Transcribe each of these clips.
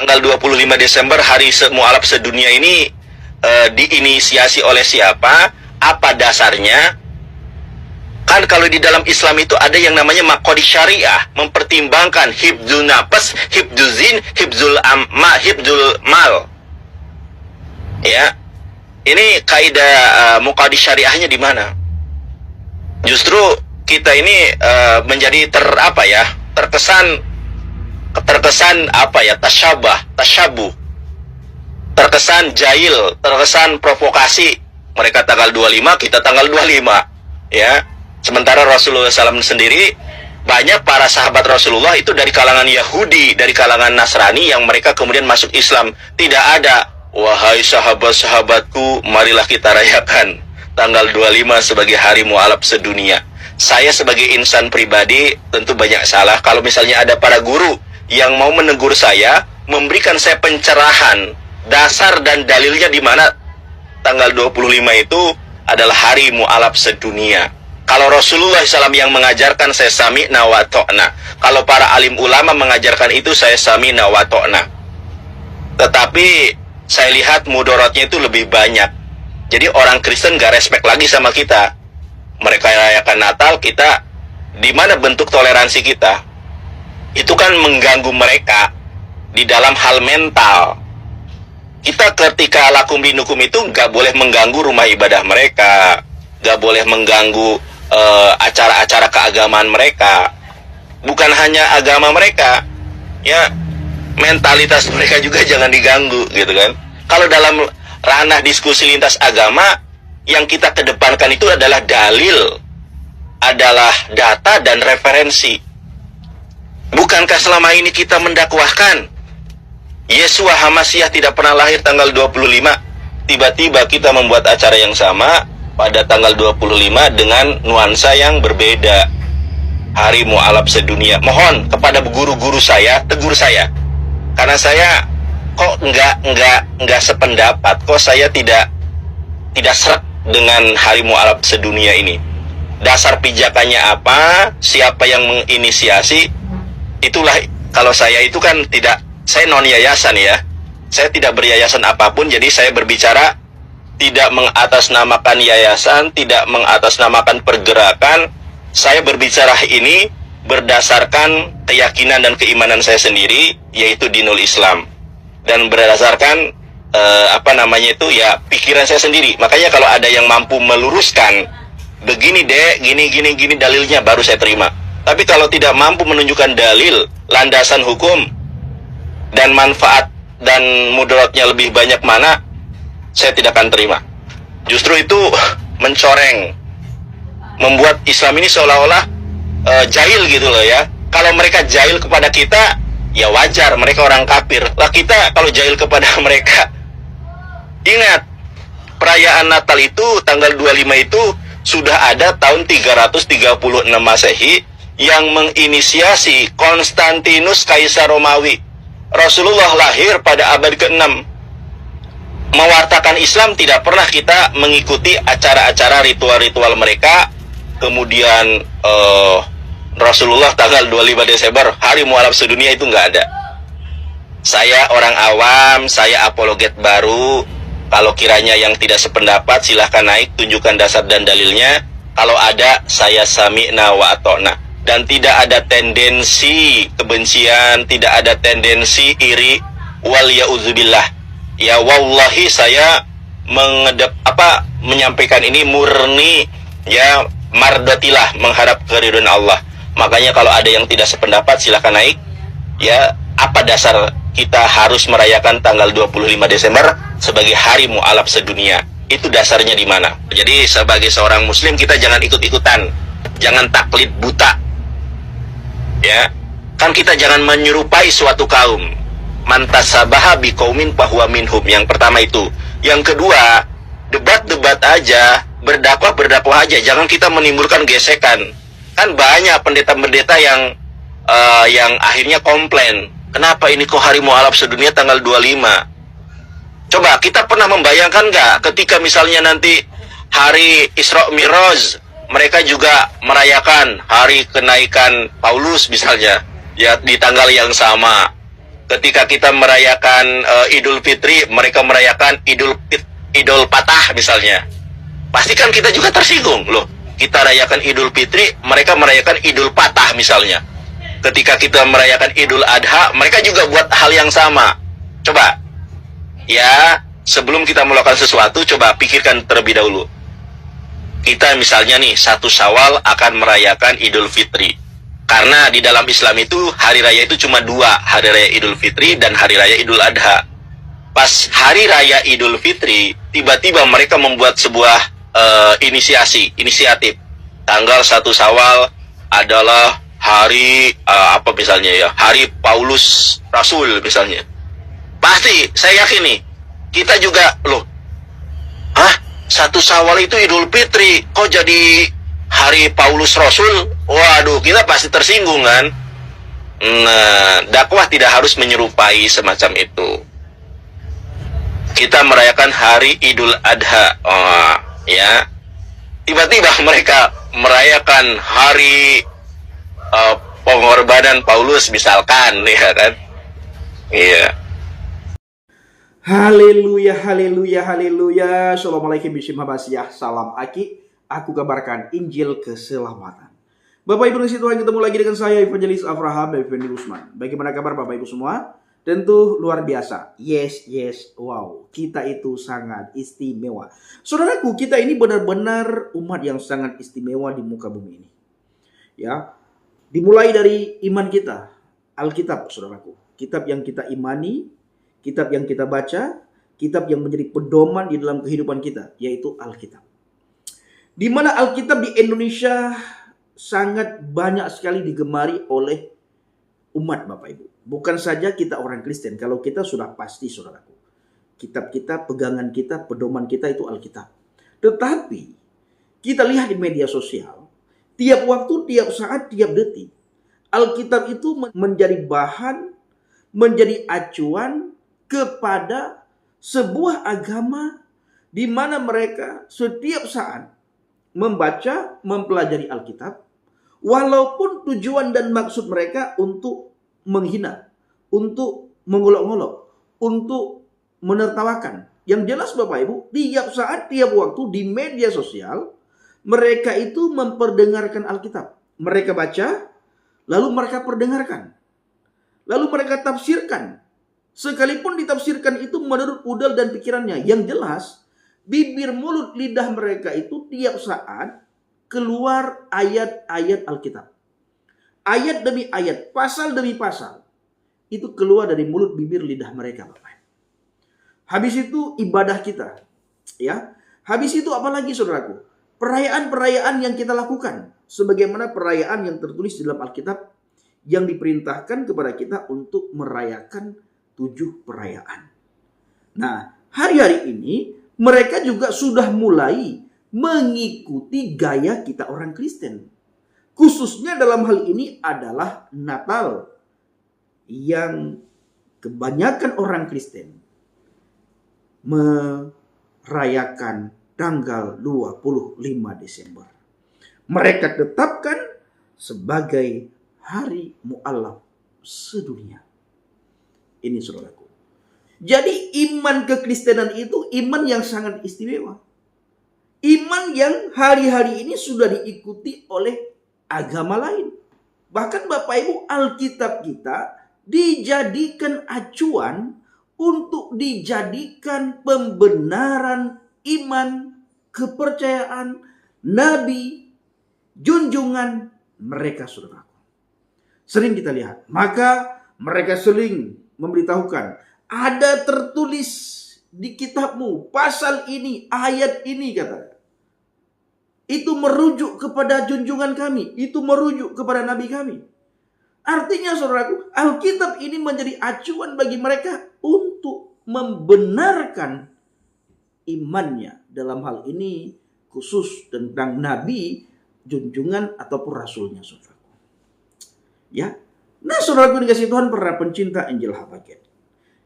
tanggal 25 Desember hari mualaf sedunia ini diinisiasi oleh siapa? Apa dasarnya? Kan kalau di dalam Islam itu ada yang namanya maqasid syariah, mempertimbangkan hifdzul nafas, hifdzul zin, hifdzul mal. Ya. Ini kaidah muqasid syariahnya di mana? Justru kita ini menjadi terkesan tasyabuh, terkesan jahil, terkesan provokasi. Mereka tanggal 25, kita tanggal 25, ya. Sementara Rasulullah SAW sendiri, banyak para sahabat Rasulullah itu dari kalangan Yahudi, dari kalangan Nasrani yang mereka kemudian masuk Islam. Tidak ada, wahai sahabat-sahabatku, marilah kita rayakan tanggal 25 sebagai hari mualaf sedunia. Saya sebagai insan pribadi tentu banyak salah kalau misalnya ada para guru yang mau menegur saya, memberikan saya pencerahan, dasar dan dalilnya di mana tanggal 25 itu adalah hari mualaf sedunia. Kalau Rasulullah SAW yang mengajarkan, saya sami'na wa ta'na. Kalau para alim ulama mengajarkan itu, saya sami'na wa ta'na. Tetapi saya lihat mudaratnya itu lebih banyak. Jadi orang Kristen gak respect lagi sama kita. Mereka rayakan Natal, kita, di mana bentuk toleransi kita? Itu kan mengganggu mereka di dalam hal mental. Kita ketika lakum dinukum itu gak boleh mengganggu rumah ibadah mereka, gak boleh mengganggu acara-acara keagamaan mereka. Bukan hanya agama mereka, ya, mentalitas mereka juga jangan diganggu, gitu kan. Kalau dalam ranah diskusi lintas agama, yang kita kedepankan itu adalah dalil, adalah data dan referensi. Bukankah selama ini kita mendakwahkan Yesua Hamasiah tidak pernah lahir tanggal 25? Tiba-tiba kita membuat acara yang sama pada tanggal 25 dengan nuansa yang berbeda, hari mualaf sedunia. Mohon kepada guru-guru saya, tegur saya, karena saya kok enggak sependapat, kok saya tidak seret dengan hari mualaf sedunia ini. Dasar pijakannya apa, siapa yang menginisiasi, itulah. Kalau saya itu kan tidak, saya non yayasan ya, saya tidak beryayasan apapun, jadi saya berbicara tidak mengatasnamakan yayasan, tidak mengatasnamakan pergerakan. Saya berbicara ini berdasarkan keyakinan dan keimanan saya sendiri, yaitu dinul Islam, dan berdasarkan pikiran saya sendiri. Makanya kalau ada yang mampu meluruskan, begini deh, gini dalilnya, baru saya terima. Tapi kalau tidak mampu menunjukkan dalil, landasan hukum, dan manfaat dan mudaratnya lebih banyak mana, saya tidak akan terima. Justru itu mencoreng, membuat Islam ini seolah-olah jahil gitu loh ya. Kalau mereka jahil kepada kita, ya wajar, mereka orang kafir. Lah kita kalau jahil kepada mereka, ingat, perayaan Natal itu tanggal 25 itu sudah ada tahun 336 Masehi yang menginisiasi Konstantinus Kaisar Romawi. Rasulullah lahir pada abad ke-6. Mewartakan Islam tidak pernah kita mengikuti acara-acara ritual-ritual mereka. Kemudian Rasulullah tanggal 25 Desember hari mualaf sedunia itu nggak ada. Saya orang awam, saya apologet baru. Kalau kiranya yang tidak sependapat silahkan naik, tunjukkan dasar dan dalilnya. Kalau ada, saya sami'na wa ata'na. Dan tidak ada tendensi kebencian, tidak ada tendensi iri, wal ya'udzubillah. Ya wallahi saya menyampaikan ini murni, ya, mardotilah, mengharap keridhaan Allah. Makanya kalau ada yang tidak sependapat silahkan naik. Ya, apa dasar kita harus merayakan tanggal 25 Desember sebagai hari mualaf sedunia? Itu dasarnya di mana? Jadi sebagai seorang muslim kita jangan ikut-ikutan, jangan taklid buta. Ya, kan kita jangan menyerupai suatu kaum. Mantasabaha biqaumin fahuwa minhum. Yang pertama itu. Yang kedua, debat-debat aja, berdakwah aja, jangan kita menimbulkan gesekan. Kan banyak pendeta-pendeta yang akhirnya komplain, kenapa ini kok hari mualaf sedunia tanggal 25? Coba kita pernah membayangkan nggak ketika misalnya nanti hari Isra Mi'raj, mereka juga merayakan hari kenaikan Paulus misalnya, ya, di tanggal yang sama. Ketika kita merayakan Idul Fitri, mereka merayakan Idul Patah misalnya. Pasti kan kita juga tersinggung loh. Kita rayakan Idul Fitri, mereka merayakan Idul Patah misalnya. Ketika kita merayakan Idul Adha, mereka juga buat hal yang sama. Coba, ya, sebelum kita melakukan sesuatu, coba pikirkan terlebih dahulu. Kita misalnya nih, 1 Syawal akan merayakan Idul Fitri. Karena di dalam Islam itu, hari raya itu cuma 2. Hari raya Idul Fitri dan hari raya Idul Adha. Pas hari raya Idul Fitri, tiba-tiba mereka membuat sebuah inisiatif. Tanggal 1 Syawal adalah hari apa misalnya ya, hari Paulus Rasul misalnya. Pasti saya yakin nih, kita juga loh, 1 Syawal itu Idul Fitri, kok jadi hari Paulus Rasul? Waduh, kita pasti tersinggung kan. Nah, dakwah tidak harus menyerupai semacam itu. Kita merayakan hari Idul Adha, ya. Tiba-tiba mereka merayakan hari pengorbanan Paulus misalkan, ya kan? Iya. Haleluya, haleluya, haleluya. Assalamualaikum warahmatullahi. Salam Aki. Aku kabarkan Injil keselamatan. Bapak Ibu kasih Tuhan, ketemu lagi dengan saya Evangelis Abraham dan Effendi Usman. Bagaimana kabar Bapak Ibu semua? Tentu luar biasa. Yes, wow. Kita itu sangat istimewa. Saudaraku, kita ini benar-benar umat yang sangat istimewa di muka bumi ini. Ya. Dimulai dari iman kita, Alkitab, saudaraku. Kitab yang kita imani, kitab yang kita baca, kitab yang menjadi pedoman di dalam kehidupan kita, yaitu Alkitab. Di mana Alkitab di Indonesia sangat banyak sekali digemari oleh umat Bapak Ibu. Bukan saja kita orang Kristen, kalau kita sudah pasti saudaraku. Kitab kita, pegangan kita, pedoman kita itu Alkitab. Tetapi kita lihat di media sosial, tiap waktu, tiap saat, tiap detik, Alkitab itu menjadi bahan, menjadi acuan kepada sebuah agama di mana mereka setiap saat membaca, mempelajari Alkitab, walaupun tujuan dan maksud mereka untuk menghina, untuk mengolok-olok, untuk menertawakan. Yang jelas Bapak Ibu, tiap saat, tiap waktu di media sosial, mereka itu memperdengarkan Alkitab. Mereka baca, lalu mereka perdengarkan. Lalu mereka tafsirkan. Sekalipun ditafsirkan itu menurut udal dan pikirannya. Yang jelas, bibir, mulut, lidah mereka itu tiap saat keluar ayat-ayat Alkitab. Ayat demi ayat, pasal demi pasal. Itu keluar dari mulut, bibir, lidah mereka, Bapak. Habis itu ibadah kita. Ya. Habis itu apalagi saudaraku? Perayaan-perayaan yang kita lakukan. Sebagaimana perayaan yang tertulis di dalam Alkitab yang diperintahkan kepada kita untuk merayakan 7 perayaan. Nah, hari-hari ini mereka juga sudah mulai mengikuti gaya kita orang Kristen. Khususnya dalam hal ini adalah Natal, yang kebanyakan orang Kristen merayakan tanggal 25 Desember. Mereka tetapkan sebagai hari mu'alaf sedunia. Ini saudaraku. Jadi iman kekristenan itu iman yang sangat istimewa. Iman yang hari-hari ini sudah diikuti oleh agama lain. Bahkan Bapak Ibu, Alkitab kita dijadikan acuan untuk dijadikan pembenaran iman, kepercayaan, nabi, junjungan mereka saudaraku. Sering kita lihat. Maka mereka sering memberitahukan, ada tertulis di kitabmu, pasal ini, ayat ini kata. Itu merujuk kepada junjungan kami. Itu merujuk kepada nabi kami. Artinya saudaraku, Alkitab ini menjadi acuan bagi mereka untuk membenarkan imannya. Dalam hal ini khusus tentang nabi, junjungan ataupun rasulnya saudaraku. Ya. Nah saudaraku dikasih Tuhan, para pencinta Injil Habaget.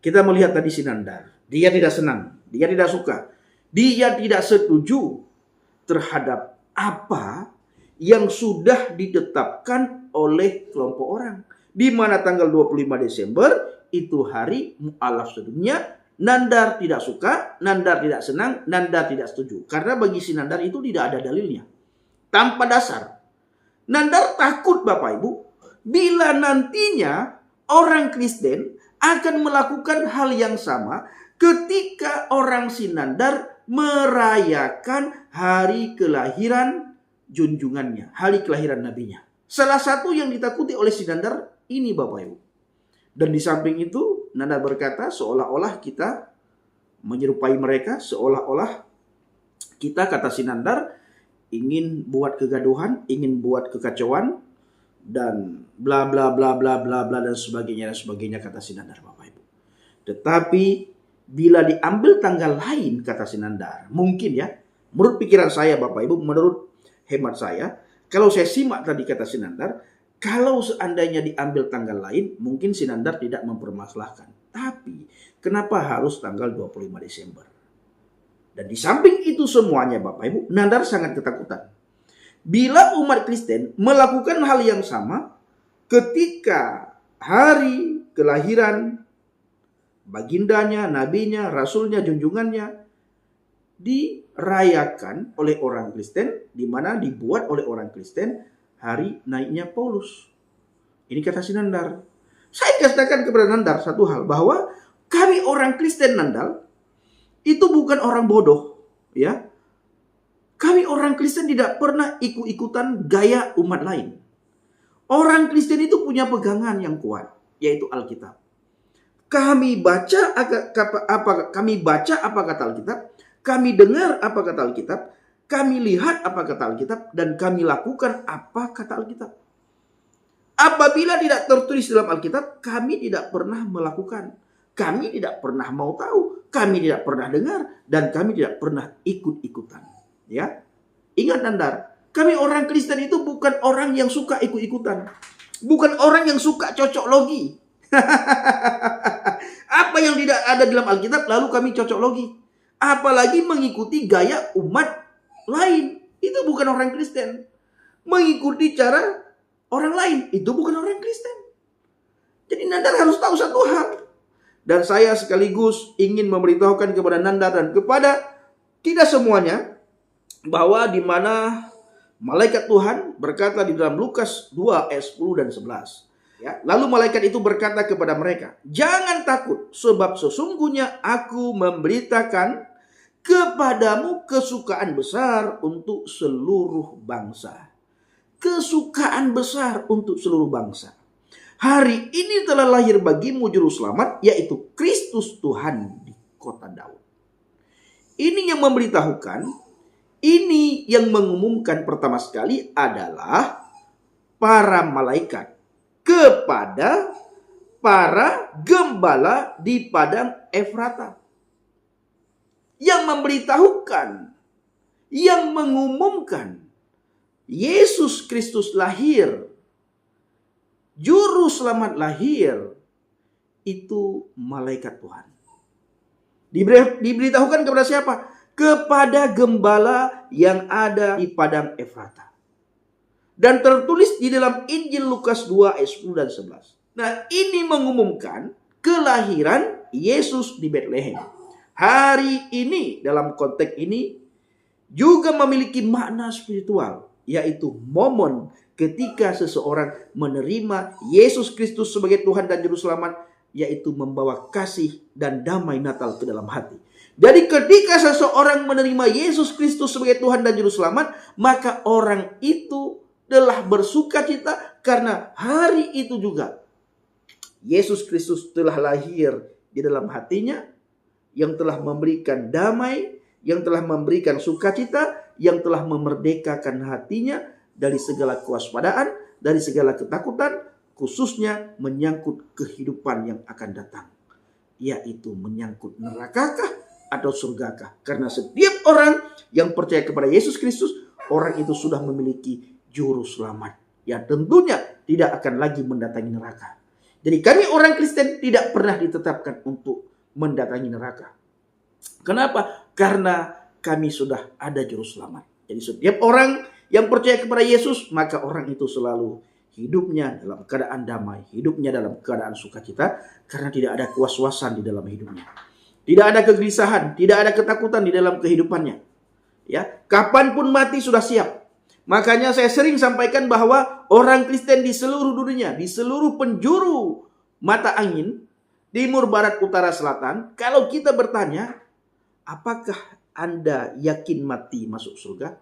Kita melihat tadi Sinandar. Dia tidak senang. Dia tidak suka. Dia tidak setuju terhadap apa yang sudah ditetapkan oleh kelompok orang. Di mana tanggal 25 Desember itu hari mu'alaf sedunia. Nandar tidak suka, Nandar tidak senang, Nandar tidak setuju. Karena bagi si Nandar itu tidak ada dalilnya. Tanpa dasar. Nandar takut Bapak Ibu, bila nantinya orang Kristen akan melakukan hal yang sama ketika orang Sinandar merayakan hari kelahiran junjungannya, hari kelahiran nabinya. Salah satu yang ditakuti oleh Sinandar ini Bapak Ibu. Dan di samping itu Nandar berkata seolah-olah kita menyerupai mereka, seolah-olah kita, kata Sinandar, ingin buat kegaduhan, ingin buat kekacauan, dan bla bla bla bla bla bla dan sebagainya kata Sinandar Bapak Ibu. Tetapi bila diambil tanggal lain kata Sinandar, mungkin ya, menurut pikiran saya Bapak Ibu, menurut hemat saya, kalau saya simak tadi kata Sinandar, kalau seandainya diambil tanggal lain, mungkin Sinandar tidak mempermasalahkan. Tapi kenapa harus tanggal 25 Desember? Dan di samping itu semuanya Bapak Ibu, Nandar sangat ketakutan. Bila umat Kristen melakukan hal yang sama ketika hari kelahiran bagindanya, nabinya, rasulnya, junjungannya dirayakan oleh orang Kristen, di mana dibuat oleh orang Kristen hari naiknya Paulus. Ini kata Sinandar. Saya katakan kepada Nandar satu hal, bahwa kami orang Kristen Nandar itu bukan orang bodoh, ya. Kami orang Kristen tidak pernah ikut-ikutan gaya umat lain. Orang Kristen itu punya pegangan yang kuat, yaitu Alkitab. Kami baca apa kata Alkitab, kami dengar apa kata Alkitab, kami lihat apa kata Alkitab, dan kami lakukan apa kata Alkitab. Apabila tidak tertulis dalam Alkitab, kami tidak pernah melakukan. Kami tidak pernah mau tahu, kami tidak pernah dengar, dan kami tidak pernah ikut-ikutan. Ya, ingat Nandar, kami orang Kristen itu bukan orang yang suka ikut-ikutan, bukan orang yang suka cocok logi. Apa yang tidak ada dalam Alkitab lalu kami cocok logi, apalagi mengikuti gaya umat lain. Itu bukan orang Kristen. Mengikuti cara orang lain itu bukan orang Kristen. Jadi Nandar harus tahu satu hal. Dan saya sekaligus ingin memberitahukan kepada Nandar dan kepada tidak semuanya, bahwa di mana malaikat Tuhan berkata di dalam Lukas 2 ayat 10 dan 11. Ya, lalu malaikat itu berkata kepada mereka, "Jangan takut, sebab sesungguhnya aku memberitakan kepadamu kesukaan besar untuk seluruh bangsa." Kesukaan besar untuk seluruh bangsa. Hari ini telah lahir bagimu juru selamat, yaitu Kristus Tuhan di kota Daud. Ini yang memberitahukan, ini yang mengumumkan pertama sekali adalah para malaikat kepada para gembala di padang Efrata. Yang memberitahukan, yang mengumumkan Yesus Kristus lahir, juru selamat lahir, itu malaikat Tuhan. Diberitahukan kepada siapa? Kepada gembala yang ada di padang Efrata. Dan tertulis di dalam Injil Lukas 2 ayat 10 dan 11. Nah, ini mengumumkan kelahiran Yesus di Betlehem. Hari ini dalam konteks ini juga memiliki makna spiritual, yaitu momen ketika seseorang menerima Yesus Kristus sebagai Tuhan dan Juru Selamat, yaitu membawa kasih dan damai Natal ke dalam hati. Jadi ketika seseorang menerima Yesus Kristus sebagai Tuhan dan Juru Selamat, maka orang itu telah bersuka cita karena hari itu juga Yesus Kristus telah lahir di dalam hatinya, yang telah memberikan damai, yang telah memberikan sukacita, yang telah memerdekakan hatinya dari segala kewaspadaan, dari segala ketakutan, khususnya menyangkut kehidupan yang akan datang, yaitu menyangkut nerakakah atau surgakah. Karena setiap orang yang percaya kepada Yesus Kristus, orang itu sudah memiliki juru selamat yang tentunya tidak akan lagi mendatangi neraka. Jadi kami orang Kristen tidak pernah ditetapkan untuk mendatangi neraka. Kenapa? Karena kami sudah ada juru selamat. Jadi setiap orang yang percaya kepada Yesus, maka orang itu selalu hidupnya dalam keadaan damai, hidupnya dalam keadaan sukacita, karena tidak ada was-wasan di dalam hidupnya. Tidak ada kegelisahan, tidak ada ketakutan di dalam kehidupannya. Ya, kapanpun mati sudah siap. Makanya saya sering sampaikan bahwa orang Kristen di seluruh dunia, di seluruh penjuru mata angin, timur, barat, utara, selatan, kalau kita bertanya, apakah Anda yakin mati masuk surga?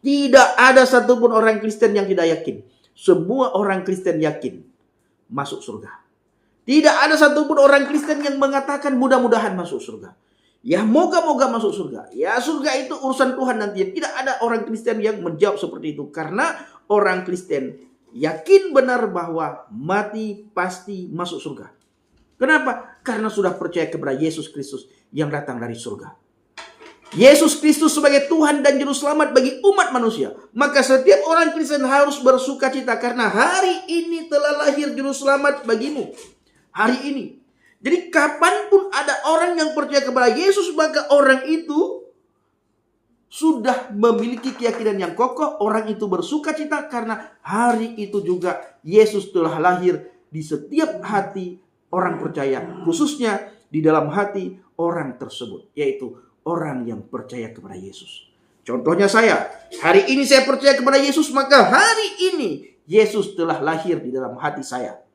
Tidak ada satupun orang Kristen yang tidak yakin. Semua orang Kristen yakin masuk surga. Tidak ada satupun orang Kristen yang mengatakan mudah-mudahan masuk surga. Ya moga-moga masuk surga. Ya surga itu urusan Tuhan nanti. Tidak ada orang Kristen yang menjawab seperti itu. Karena orang Kristen yakin benar bahwa mati pasti masuk surga. Kenapa? Karena sudah percaya kepada Yesus Kristus yang datang dari surga. Yesus Kristus sebagai Tuhan dan Juru Selamat bagi umat manusia. Maka setiap orang Kristen harus bersuka cita karena hari ini telah lahir Juru Selamat bagimu. Hari ini. Jadi kapanpun ada orang yang percaya kepada Yesus, maka orang itu sudah memiliki keyakinan yang kokoh. Orang itu bersuka cita karena hari itu juga Yesus telah lahir di setiap hati orang percaya. Khususnya di dalam hati orang tersebut. Yaitu orang yang percaya kepada Yesus. Contohnya saya. Hari ini saya percaya kepada Yesus, maka hari ini Yesus telah lahir di dalam hati saya.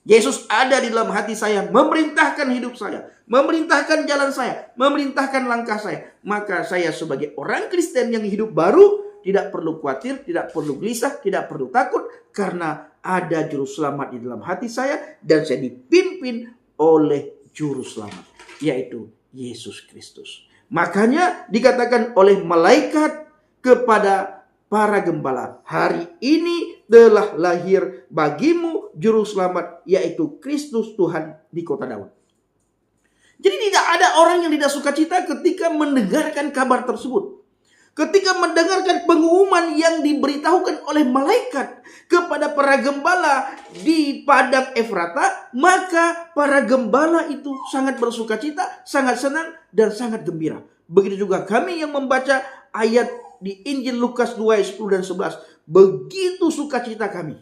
Yesus ada di dalam hati saya, memerintahkan hidup saya, memerintahkan jalan saya, memerintahkan langkah saya. Maka saya sebagai orang Kristen yang hidup baru, tidak perlu khawatir, tidak perlu gelisah, tidak perlu takut. Karena ada Juru Selamat di dalam hati saya, dan saya dipimpin oleh Juru Selamat, yaitu Yesus Kristus. Makanya dikatakan oleh malaikat kepada para gembala, hari ini telah lahir bagimu Juru Selamat, yaitu Kristus Tuhan di kota Daud. Jadi tidak ada orang yang tidak suka cita ketika mendengarkan kabar tersebut. Ketika mendengarkan pengumuman yang diberitahukan oleh malaikat kepada para gembala di padang Efrata, maka para gembala itu sangat bersuka cita, sangat senang, dan sangat gembira. Begitu juga kami yang membaca ayat di Injil Lukas 2 ayat 10 dan 11. Begitu sukacita kami.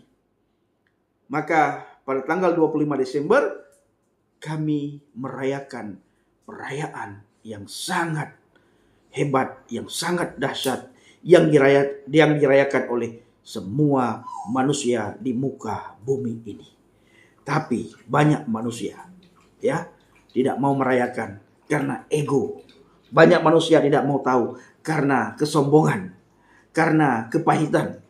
Maka pada tanggal 25 Desember kami merayakan perayaan yang sangat hebat, yang sangat dahsyat, yang dirayakan oleh semua manusia di muka bumi ini. Tapi banyak manusia ya tidak mau merayakan karena ego. Banyak manusia tidak mau tahu karena kesombongan, karena kepahitan.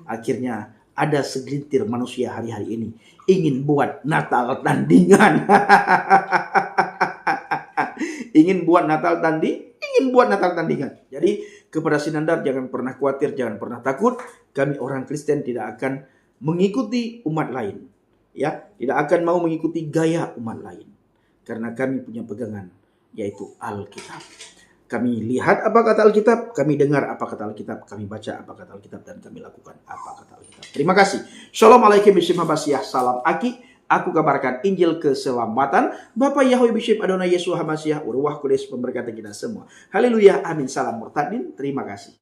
Akhirnya ada segelintir manusia hari-hari ini ingin buat Natal tandingan. Ingin buat Natal tandingan. Jadi kepada Sinandar jangan pernah khawatir, jangan pernah takut. Kami orang Kristen tidak akan mengikuti umat lain. Ya, tidak akan mau mengikuti gaya umat lain. Karena kami punya pegangan, yaitu Alkitab. Kami lihat apa kata Alkitab, kami dengar apa kata Alkitab, kami baca apa kata Alkitab, dan kami lakukan apa kata Alkitab. Terima kasih. Shalom alaikum bishim habasiyah. Salam aki. Aku kabarkan Injil keselamatan. Bapak Yahweh Bishop Adonai Yesus Hamasiah, Uruah Kudus memberkati kita semua. Haleluya, amin, salam murtadin. Terima kasih.